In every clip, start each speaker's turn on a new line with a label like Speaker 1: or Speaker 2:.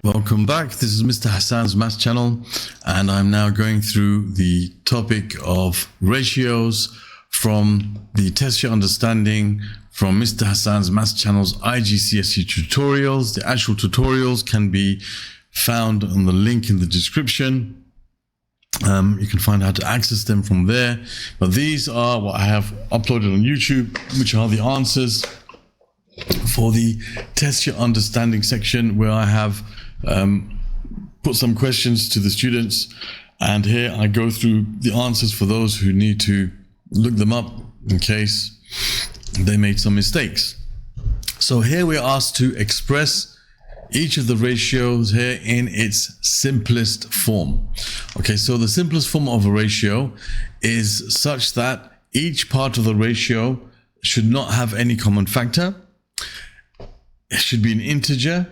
Speaker 1: Welcome back. This is Mr. Hassan's Maths channel, and I'm now going through the topic of ratios from the Test Your Understanding from Mr. Hassan's Maths channel's IGCSE tutorials. The actual tutorials can be found on the link in the description. You can find how to access them from there. But these are what I have uploaded on YouTube, which are the answers for the Test Your Understanding section, where I have put some questions to the students, and here I go through the answers for those who need to look them up in case they made some mistakes. So here we're asked to express each of the ratios here in its simplest form. Okay, so the simplest form of a ratio is such that each part of the ratio should not have any common factor. It should be an integer,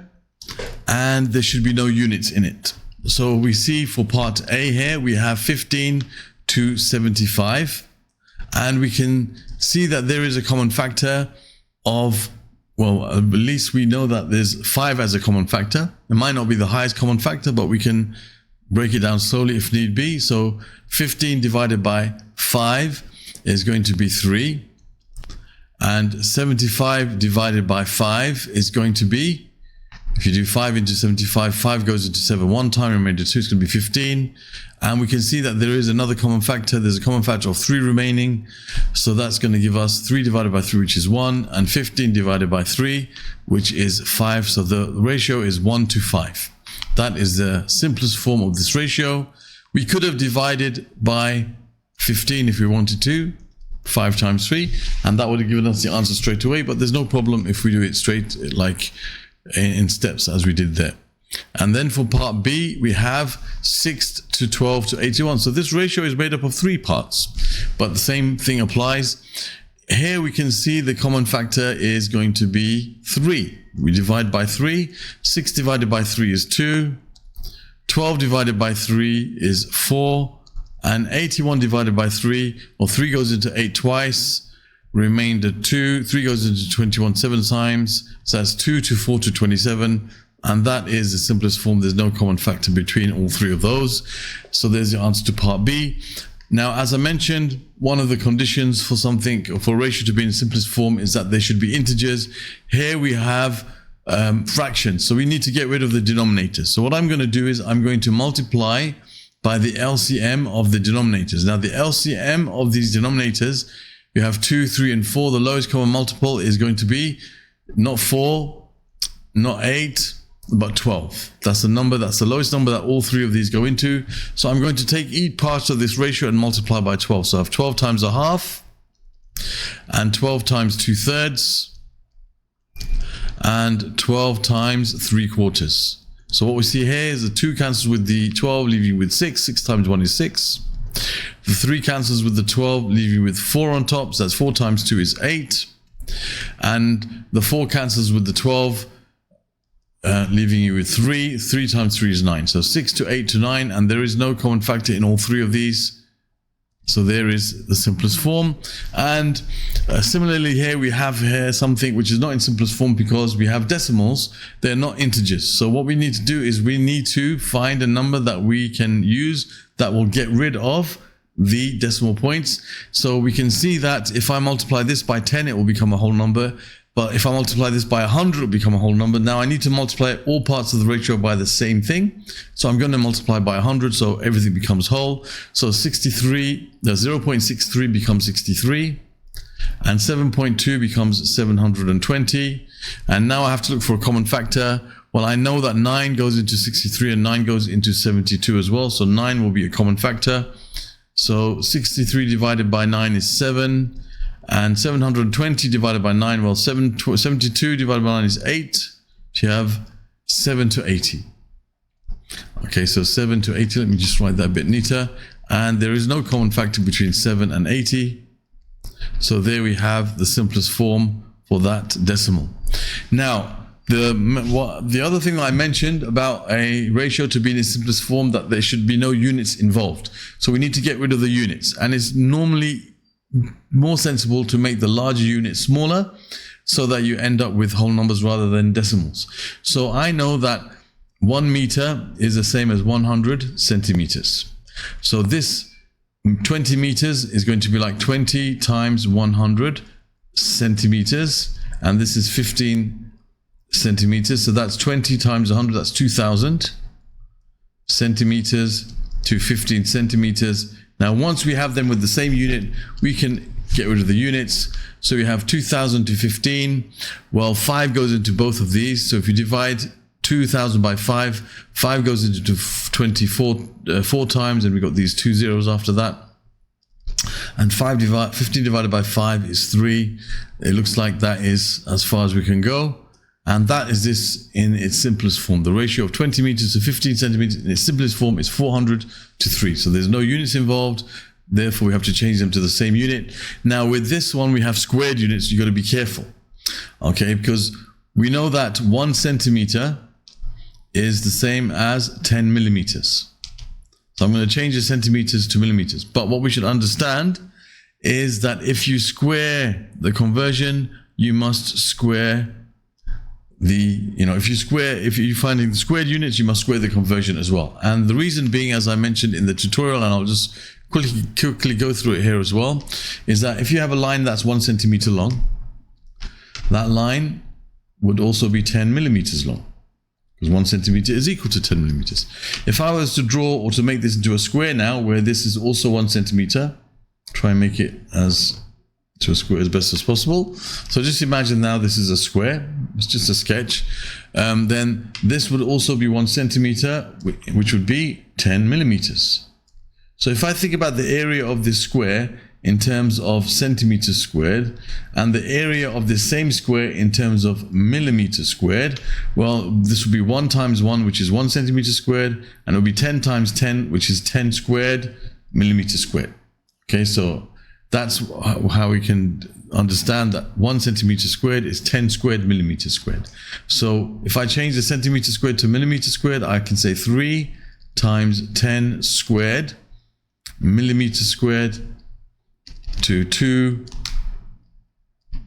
Speaker 1: and there should be no units in it. So we see for part A here, we have 15 to 75, and we can see that there is a common factor of, well, at least we know that there's 5 as a common factor. It might not be the highest common factor, but we can break it down slowly if need be. So 15 divided by 5 is going to be 3, and 75 divided by 5 is going to be, if you do 5 into 75, 5 goes into 7 one time, remainder 2 is going to be 15. And we can see that there is another common factor. There's a common factor of 3 remaining. So that's going to give us 3 divided by 3, which is 1, and 15 divided by 3, which is 5. So the ratio is 1 to 5. That is the simplest form of this ratio. We could have divided by 15 if we wanted to, 5 times 3, and that would have given us the answer straight away. But there's no problem if we do it straight, like in steps as we did there. And then for part B, we have 6 to 12 to 81. So this ratio is made up of 3 parts, but the same thing applies. Here we can see the common factor is going to be 3. We divide by 3. 6 divided by 3 is 2. 12 divided by 3 is 4. And 81 divided by 3, well, 3 goes into 8 twice. Remainder 2, 3 goes into 21 7 times, so that's 2 to 4 to 27, and that is the simplest form. There's no common factor between all 3 of those. So there's the answer to part B. Now, as I mentioned, one of the conditions for something, for a ratio to be in the simplest form, is that they should be integers. Here we have fractions, so we need to get rid of the denominators. So what I'm going to do is I'm going to multiply by the LCM of the denominators. Now, the LCM of these denominators, you have 2, 3, and 4. The lowest common multiple is going to be not 4, not 8, but 12. That's the number, that's the lowest number that all 3 of these go into. So I'm going to take each part of this ratio and multiply by 12. So I have 12 times a half, and 12 times 2/3, and 12 times 3/4. So what we see here is the 2 cancels with the 12, leaving you with 6. 6 times 1 is 6. The 3 cancels with the 12, leaving you with 4 on top. So that's 4 times 2 is 8. And the 4 cancels with the 12, leaving you with 3. 3 times 3 is 9. So 6 to 8 to 9. And there is no common factor in all 3 of these. So there is the simplest form. And similarly here, we have here something which is not in simplest form because we have decimals. They're not integers. So what we need to do is we need to find a number that we can use that will get rid of the decimal points. So we can see that if I multiply this by 10, it will become a whole number. But if I multiply this by 100, it will become a whole number. Now I need to multiply all parts of the ratio by the same thing. So I'm going to multiply by 100, so everything becomes whole. So 63, the 0.63 becomes 63, and 7.2 becomes 720. And now I have to look for a common factor. Well, I know that 9 goes into 63 and 9 goes into 72 as well. So 9 will be a common factor. So 63 divided by 9 is 7. And 720 divided by 9, well, 72 divided by 9 is 8. So you have 7 to 80. Okay, so 7 to 80, let me just write that a bit neater. And there is no common factor between 7 and 80. So there we have the simplest form for that decimal. Now, the other thing that I mentioned about a ratio to be in its simplest form, that there should be no units involved. So we need to get rid of the units. And it's normally more sensible to make the larger unit smaller so that you end up with whole numbers rather than decimals. So I know that 1 meter is the same as 100 centimeters. So this 20 meters is going to be like 20 times 100 centimeters, and this is 15 centimeters. So that's 20 times 100, that's 2000 centimeters to 15 centimeters. Now, once we have them with the same unit, we can get rid of the units. So we have 2000 to 15. Well, 5 goes into both of these. So if you divide 2000 by 5, 5 goes into 24 4 times, and we've got these 2 zeros after that. And 15 divided by 5 is 3. It looks like that is as far as we can go. And that is this in its simplest form. The ratio of 20 meters to 15 centimeters in its simplest form is 400 to 3. So there's no units involved. Therefore, we have to change them to the same unit. Now, with this one, we have squared units. You've got to be careful. Okay, because we know that 1 centimeter is the same as 10 millimeters. So I'm going to change the centimeters to millimeters. But what we should understand is that if you square the conversion, you must square the, if you're finding the squared units, you must square the conversion as well. And the reason being, as I mentioned in the tutorial, and I'll just quickly go through it here as well, is that if you have a line that's 1 centimeter long, that line would also be 10 millimeters long. Because 1 centimeter is equal to 10 millimeters. If I was to draw or to make this into a square now, where this is also 1 centimeter, try and make it to a square as best as possible. So just imagine now this is a square. It's just a sketch. Then this would also be 1 centimeter, which would be 10 millimeters. So if I think about the area of this square in terms of centimeters squared, and the area of the same square in terms of millimeters squared, well, this would be 1 times 1, which is 1 centimeter squared, and it would be 10 times 10, which is 10 squared millimeters squared. Okay, so that's how we can understand that 1 centimeter squared is 10 squared millimeters squared. So if I change the centimeter squared to millimeter squared, I can say 3 times 10 squared millimeter squared to 2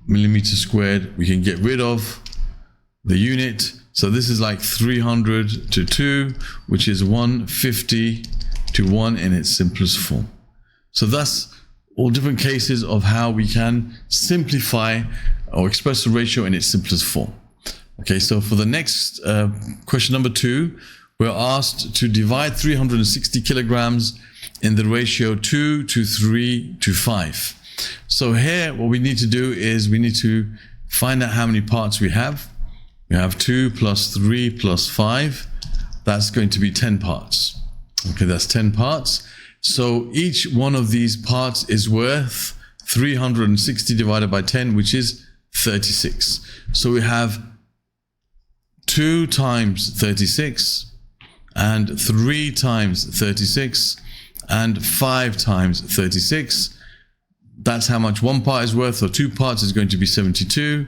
Speaker 1: millimeters squared. We can get rid of the unit. So this is like 300 to 2, which is 150 to 1 in its simplest form. So that's all different cases of how we can simplify or express the ratio in its simplest form. Okay, so for the next question number 2, we're asked to divide 360 kilograms in the ratio 2 to 3 to 5. So here, what we need to do is we need to find out how many parts we have. We have 2 plus 3 plus 5. That's going to be 10 parts. Okay, that's 10 parts. So each one of these parts is worth 360 divided by 10, which is 36. So we have 2 times 36, and 3 times 36, and 5 times 36. That's how much 1 part is worth. So 2 parts is going to be 72.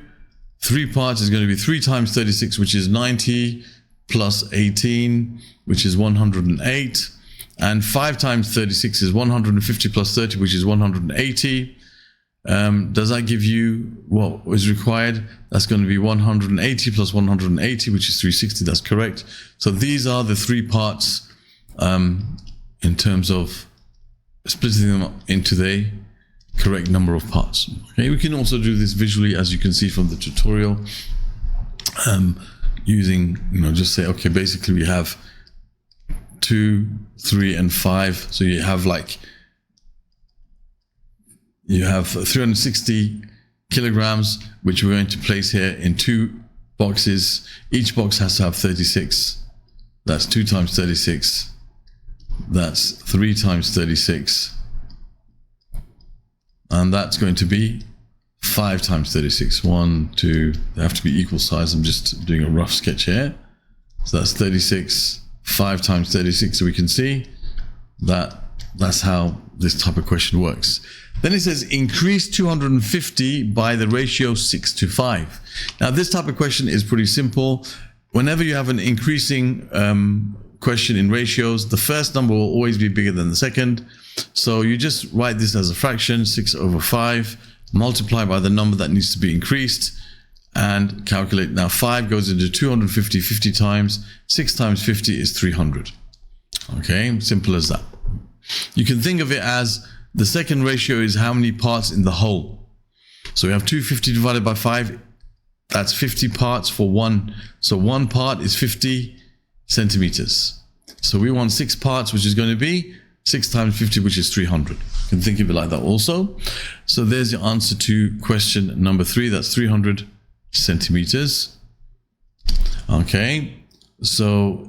Speaker 1: 3 parts is going to be 3 times 36, which is 90, plus 18, which is 108. And 5 times 36 is 150 plus 30, which is 180. Does that give you what is required? That's going to be 180 plus 180, which is 360. That's correct. So these are the 3 parts in terms of splitting them up into the correct number of parts. Okay, we can also do this visually, as you can see from the tutorial, using, just say, okay, basically we have 2, 3, and 5. So you have 360 kilograms, which we're going to place here in 2 boxes. Each box has to have 36. That's 2 times 36. That's 3 times 36. And that's going to be 5 times 36. 1, 2, they have to be equal size. I'm just doing a rough sketch here. So that's 36. 5 times 36, so we can see that that's how this type of question works. Then it says increase 250 by the ratio 6 to 5. Now this type of question is pretty simple. Whenever you have an increasing question in ratios, the first number will always be bigger than the second. So you just write this as a fraction, 6 over 5, multiply by the number that needs to be increased, and calculate. Now 5 goes into 250 50 times. 6 times 50 is 300. Okay, simple as that. You can think of it as the second ratio is how many parts in the whole. So we have 250 divided by 5. That's 50 parts for one. So one part is 50 centimeters. So we want 6 parts, which is going to be 6 times 50, which is 300. You can think of it like that also. So there's your answer to question number 3. That's 300 centimeters. Okay, so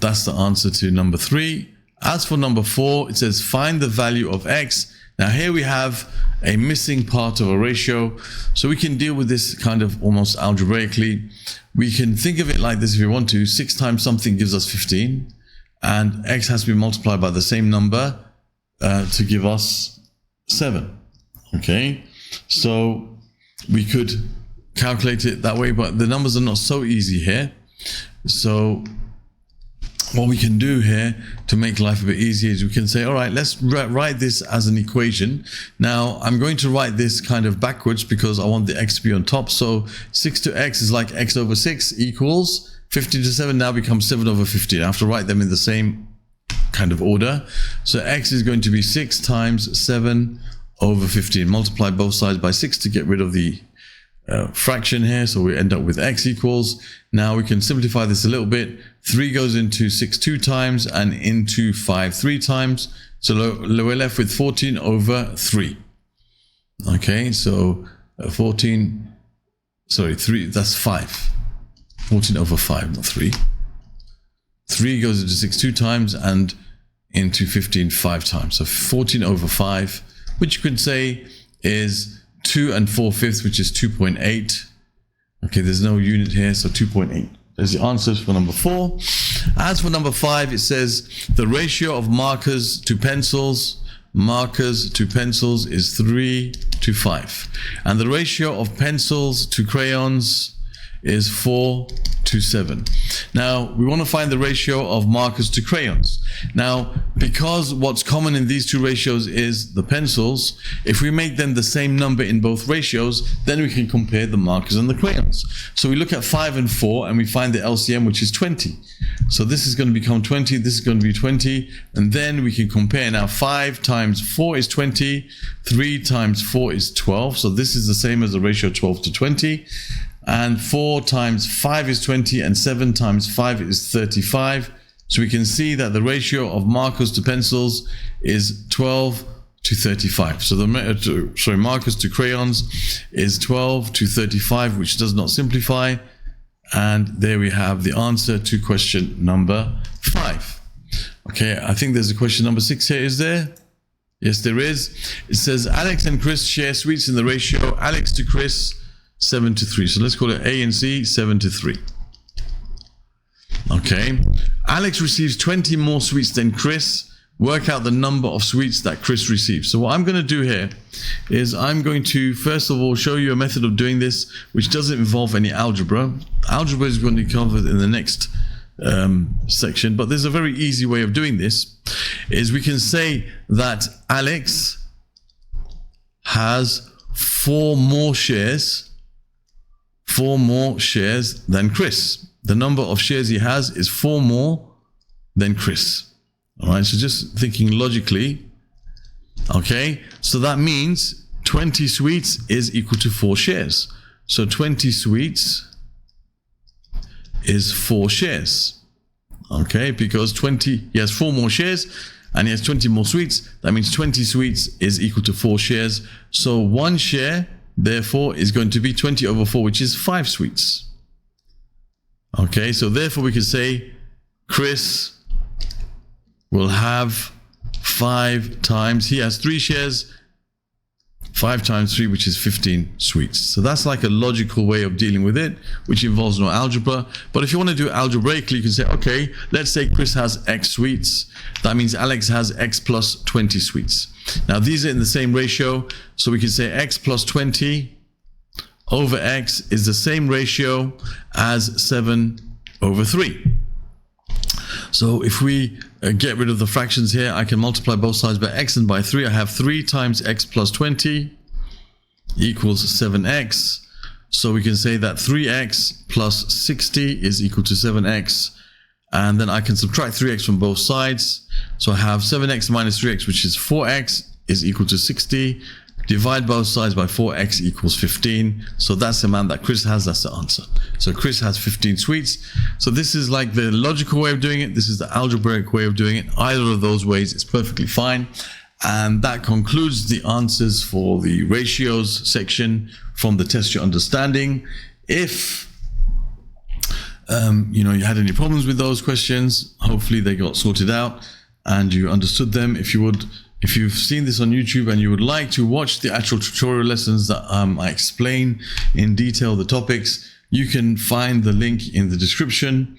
Speaker 1: that's the answer to number 3. As for number 4, it says find the value of x. Now here we have a missing part of a ratio, so we can deal with this kind of almost algebraically. We can think of it like this if we want to. 6 times something gives us 15, and x has to be multiplied by the same number to give us 7. Okay, so we could calculate it that way, but the numbers are not so easy here. So what we can do here to make life a bit easier is we can say, all right, let's write this as an equation. Now I'm going to write this kind of backwards because I want the x to be on top. So 6 to x is like x over 6 equals 15 to 7 now becomes 7 over 15. I have to write them in the same kind of order. So x is going to be 6 times 7 over 15. Multiply both sides by 6 to get rid of the fraction here, so we end up with x equals. Now we can simplify this a little bit. 3 goes into 6 2 times and into 5 3 times, so we're left with 14 over 3. Okay, so 3, that's 5. 14 over 5, not 3. 3 goes into 6 2 times and into 15 5 times, so 14 over 5, which you could say is 2 4/5, which is 2.8. Okay, there's no unit here, so 2.8. There's the answers for number 4. As for number 5, it says the ratio of markers to pencils is 3 to 5. And the ratio of pencils to crayons is 4 to 7. Now, we want to find the ratio of markers to crayons. Now, because what's common in these two ratios is the pencils, if we make them the same number in both ratios, then we can compare the markers and the crayons. So we look at 5 and 4 and we find the LCM, which is 20. So this is going to become 20, this is going to be 20, and then we can compare. Now 5 times 4 is 20, 3 times 4 is 12, so this is the same as the ratio 12 to 20. And 4 times 5 is 20, and 7 times 5 is 35. So we can see that the ratio of markers to pencils is 12 to 35. So markers to crayons is 12 to 35, which does not simplify. And there we have the answer to question number 5. Okay, I think there's a question number 6 here, is there? Yes, there is. It says Alex and Chris share sweets in the ratio Alex to Chris 7 to 3. So let's call it A and C, 7 to 3. Okay. Alex receives 20 more sweets than Chris. Work out the number of sweets that Chris receives. So what I'm going to do here is I'm going to first of all show you a method of doing this which doesn't involve any algebra. Algebra is going to be covered in the next section, but there's a very easy way of doing this. Is we can say that Alex has 4 more shares than Chris. The number of shares he has is 4 more than Chris. All right, so just thinking logically, okay, so that means 20 sweets is equal to 4 shares. So 20 sweets is 4 shares. Okay, because he has 4 more shares and he has 20 more sweets. That means 20 sweets is equal to 4 shares. So 1 share, therefore, is going to be 20 over 4, which is 5 sweets. Okay, so therefore we can say Chris will have 5 times, he has 3 shares, 5 times 3, which is 15 sweets. So that's like a logical way of dealing with it, which involves no algebra. But if you want to do it algebraically, you can say, okay, let's say Chris has X sweets. That means Alex has X plus 20 sweets. Now these are in the same ratio, so we can say X plus 20 over X is the same ratio as 7 over 3. So if we get rid of the fractions here, I can multiply both sides by X and by 3. I have 3 times X plus 20 equals 7X. So we can say that 3x plus 60 is equal to 7x. And then I can subtract 3x from both sides. So I have 7x minus 3x, which is 4x, is equal to 60. Divide both sides by 4x equals 15. So that's the amount that Chris has. That's the answer. So Chris has 15 sweets. So this is like the logical way of doing it. This is the algebraic way of doing it. Either of those ways is perfectly fine. And that concludes the answers for the ratios section from the Test Your Understanding. If you had any problems with those questions, hopefully they got sorted out and you understood them. If you've seen this on YouTube and you would like to watch the actual tutorial lessons that I explain in detail the topics, you can find the link in the description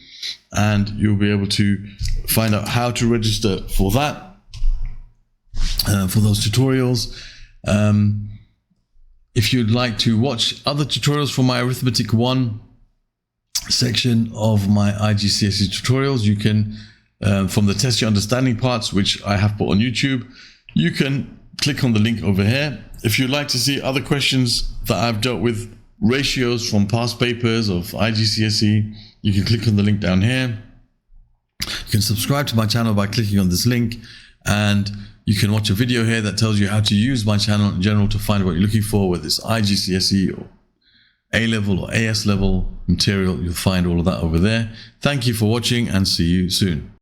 Speaker 1: and you'll be able to find out how to register for that, for those tutorials. If you'd like to watch other tutorials from my Arithmetic 1 section of my IGCSE tutorials, you can, from the Test Your Understanding parts, which I have put on YouTube, you can click on the link over here. If you'd like to see other questions that I've dealt with, ratios from past papers of IGCSE, you can click on the link down here. You can subscribe to my channel by clicking on this link, and you can watch a video here that tells you how to use my channel in general to find what you're looking for, whether it's IGCSE or A-level or AS level material. You'll find all of that over there. Thank you for watching and see you soon.